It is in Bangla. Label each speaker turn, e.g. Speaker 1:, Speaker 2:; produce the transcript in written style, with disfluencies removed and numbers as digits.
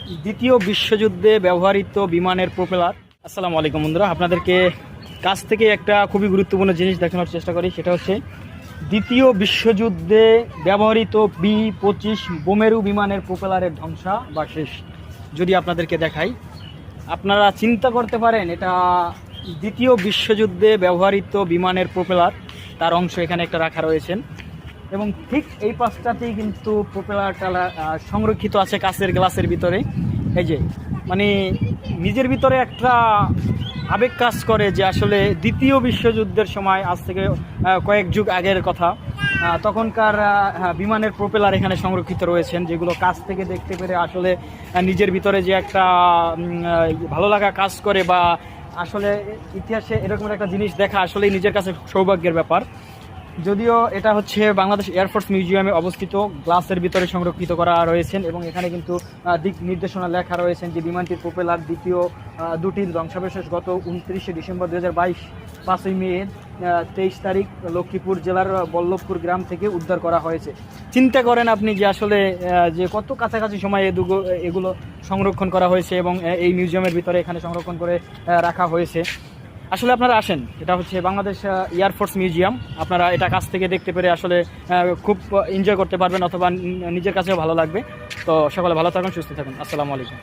Speaker 1: দ্বিতীয় বিশ্বযুদ্ধে ব্যবহৃত বিমানের প্রপেলার। আসসালামু আলাইকুম বন্ধুরা, আপনাদেরকে কাছ থেকে একটা খুবই গুরুত্বপূর্ণ জিনিস দেখানোর চেষ্টা করি। সেটা হচ্ছে দ্বিতীয় বিশ্বযুদ্ধে ব্যবহৃত B-25 বোমেরু বিমানের প্রপেলারের ধ্বংসাবশেষ যদি আপনাদেরকে দেখাই, আপনারা চিন্তা করতে পারেন এটা দ্বিতীয় বিশ্বযুদ্ধে ব্যবহৃত বিমানের প্রপেলার, তার অংশ এখানে একটা রাখা রয়েছেন। এবং ঠিক এই পাশটাতেই কিন্তু প্রপেলারটা সংরক্ষিত আছে কাঁচের গ্লাসের ভিতরে। এই যে মানে নিজের ভিতরে একটা আবেগ কাজ করে যে আসলে দ্বিতীয় বিশ্বযুদ্ধের সময়, আজ থেকে কয়েক যুগ আগের কথা, তখনকার বিমানের প্রপেলার এখানে সংরক্ষিত রয়েছেন, যেগুলো কাছ থেকে দেখতে পেরে আসলে নিজের ভিতরে যে একটা ভালো লাগা কাজ করে, বা আসলে ইতিহাসে এরকম একটা জিনিস দেখা আসলেই নিজের কাছে সৌভাগ্যের ব্যাপার। যদিও এটা হচ্ছে বাংলাদেশ এয়ারফোর্স মিউজিয়ামে অবস্থিত, গ্লাসের ভিতরে সংরক্ষিত করা রয়েছেন। এবং এখানে কিন্তু দিক নির্দেশনা লেখা রয়েছেন যে বিমানটির প্রপেলার দ্বিতীয় দুটির ধ্বংসাবশেষ গত 29শে ডিসেম্বর 2022 5ই মে 23 তারিখ লক্ষ্মীপুর জেলার বল্লভপুর গ্রাম থেকে উদ্ধার করা হয়েছে। চিন্তা করেন আপনি যে আসলে যে কত কাছাকাছি সময়ে এগুলো সংরক্ষণ করা হয়েছে এবং এই মিউজিয়ামের ভিতরে এখানে সংরক্ষণ করে রাখা হয়েছে। আসলে আপনারা আসেন, এটা হচ্ছে বাংলাদেশ এয়ারফোর্স মিউজিয়াম। আপনারা এটা কাছ থেকে দেখতে পেরে আসলে খুব এনজয় করতে পারবেন, অথবা নিজের কাছেও ভালো লাগবে। তো সকলে ভালো থাকুন, সুস্থ থাকুন। আসসালামু আলাইকুম।